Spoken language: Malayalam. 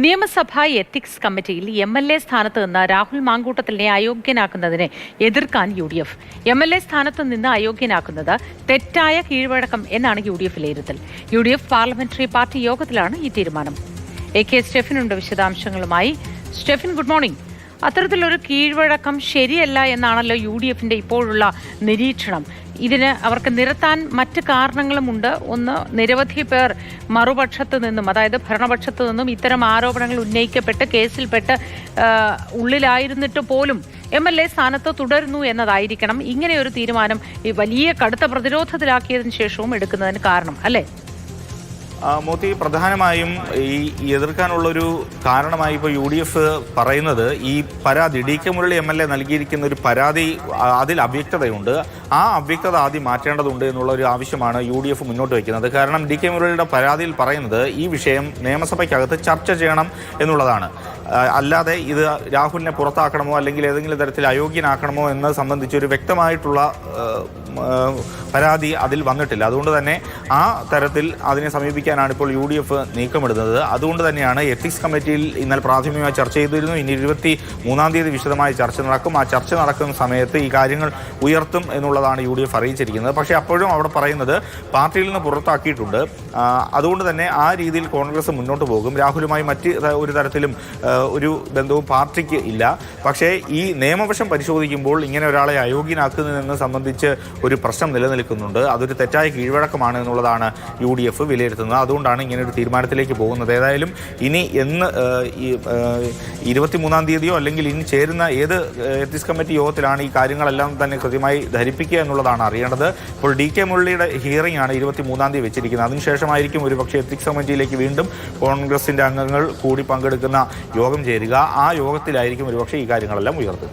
നിയമസഭാ എത്തിക്സ് കമ്മിറ്റിയിൽ എം.എൽ.എ. സ്ഥാനത്ത് നിന്ന് രാഹുൽ മാങ്കൂട്ടത്തിലിനെ അയോഗ്യനാക്കുന്നതിനെ എതിർക്കാൻ യു.ഡി.എഫ്. എം.എൽ.എ. സ്ഥാനത്ത് നിന്ന് അയോഗ്യനാക്കുന്നത് തെറ്റായ കീഴ്വഴക്കം എന്നാണ് യു.ഡി.എഫ്. വിലയിരുത്തൽ. യു.ഡി.എഫ്. പാർലമെന്ററി പാർട്ടി യോഗത്തിലാണ് ഈ തീരുമാനം. എ.കെ. സ്റ്റെഫിനുണ്ട് വിശദാംശങ്ങളുമായി. Stephin, good morning. അത്തരത്തിലൊരു കീഴ്വഴക്കം ശരിയല്ല എന്നാണല്ലോ യു.ഡി.എഫിന്റെ ഇപ്പോഴുള്ള നിരീക്ഷണം. ഇതിന് അവർക്ക് നിരത്താൻ മറ്റ് കാരണങ്ങളുമുണ്ട്. ഒന്ന്, നിരവധി പേർ മറുപക്ഷത്ത് നിന്നും, അതായത് ഭരണപക്ഷത്ത് നിന്നും ഇത്തരം ആരോപണങ്ങൾ ഉന്നയിക്കപ്പെട്ട് കേസിൽപ്പെട്ട് ഉള്ളിലായിരുന്നിട്ട് പോലും എം.എൽ.എ. സ്ഥാനത്ത് തുടരുന്നു എന്നതായിരിക്കണം ഇങ്ങനെ ഒരു തീരുമാനം ഈ വലിയ കടുത്ത പ്രതിരോധത്തിലാക്കിയതിനു ശേഷവും എടുക്കുന്നതിന് കാരണം, അല്ലേ? മോത്തി, പ്രധാനമായും ഈ എതിർക്കാനുള്ളൊരു കാരണമായി ഇപ്പോൾ യു.ഡി.എഫ്. പറയുന്നത് ഈ പരാതി ഡി.കെ. മുരളി എം.എൽ.എ. നൽകിയിരിക്കുന്ന ഒരു പരാതി, അതിൽ അവ്യക്തതയുണ്ട്. ആ അവ്യക്തത ആദ്യം മാറ്റേണ്ടതുണ്ട് എന്നുള്ള ഒരു ആവശ്യമാണ് യു.ഡി.എഫ്. മുന്നോട്ട് വയ്ക്കുന്നത്. കാരണം ഡി.കെ. മുരളിയുടെ പരാതിയിൽ പറയുന്നത് ഈ വിഷയം നിയമസഭയ്ക്കകത്ത് ചർച്ച ചെയ്യണം എന്നുള്ളതാണ്. അല്ലാതെ ഇത് രാഹുലിനെ പുറത്താക്കണമോ അല്ലെങ്കിൽ ഏതെങ്കിലും തരത്തിൽ അയോഗ്യനാക്കണമോ എന്നത് സംബന്ധിച്ചൊരു വ്യക്തമായിട്ടുള്ള പരാതി അതിൽ വന്നിട്ടില്ല. അതുകൊണ്ട് തന്നെ ആ തരത്തിൽ അതിനെ സമീപിക്കാനാണ് ഇപ്പോൾ യു.ഡി.എഫ്. നീക്കമിടുന്നത്. അതുകൊണ്ട് തന്നെയാണ് എത്തിക്സ് കമ്മിറ്റിയിൽ ഇന്നലെ പ്രാഥമികമായി ചർച്ച ചെയ്തിരുന്നു. ഇനി 23-ാം തീയതി വിശദമായ ചർച്ച നടക്കും. ആ ചർച്ച നടക്കുന്ന സമയത്ത് ഈ കാര്യങ്ങൾ ഉയർത്തും എന്നുള്ളതാണ് യു.ഡി.എഫ്. അറിയിച്ചിരിക്കുന്നത്. പക്ഷേ അപ്പോഴും അവിടെ പറയുന്നത് പാർട്ടിയിൽ നിന്ന് പുറത്താക്കിയിട്ടുണ്ട്. അതുകൊണ്ട് തന്നെ ആ രീതിയിൽ കോൺഗ്രസ് മുന്നോട്ട് പോകും. രാഹുലുമായി മറ്റ് ഒരു തരത്തിലും ഒരു ബന്ധവും പാർട്ടിക്ക് ഇല്ല. പക്ഷേ ഈ നിയമവശം പരിശോധിക്കുമ്പോൾ ഇങ്ങനെ ഒരാളെ അയോഗ്യനാക്കുന്നതെന്ന് സംബന്ധിച്ച് ഒരു പ്രശ്നം നിലനിൽക്കുന്നുണ്ട്. അതൊരു തെറ്റായ കീഴ്വഴക്കമാണ് എന്നുള്ളതാണ് യു.ഡി.എഫ്. വിലയിരുത്തുന്നത്. അതുകൊണ്ടാണ് ഇങ്ങനെ ഒരു തീരുമാനത്തിലേക്ക് പോകുന്നത്. ഏതായാലും ഇനി എന്ന് 23-ാം തീയതിയോ അല്ലെങ്കിൽ ഇനി ചേരുന്ന ഏത് എത്തിക്സ് കമ്മിറ്റി യോഗത്തിലാണ് ഈ കാര്യങ്ങളെല്ലാം തന്നെ കൃത്യമായി ധരിപ്പിക്കുക എന്നുള്ളതാണ് അറിയേണ്ടത്. ഇപ്പോൾ ഡി.കെ. മുരളിയുടെ ഹിയറിംഗ് ആണ് 23-ാം തീയതി വെച്ചിരിക്കുന്നത്. അതിനുശേഷമായിരിക്കും ഒരുപക്ഷെ എത്തിക്സ് കമ്മിറ്റിയിലേക്ക് വീണ്ടും കോൺഗ്രസിൻ്റെ അംഗങ്ങൾ കൂടി പങ്കെടുക്കുന്ന യോഗം ചേരുക. ആ യോഗത്തിലായിരിക്കും ഒരുപക്ഷെ ഈ കാര്യങ്ങളെല്ലാം ഉയർത്തുക.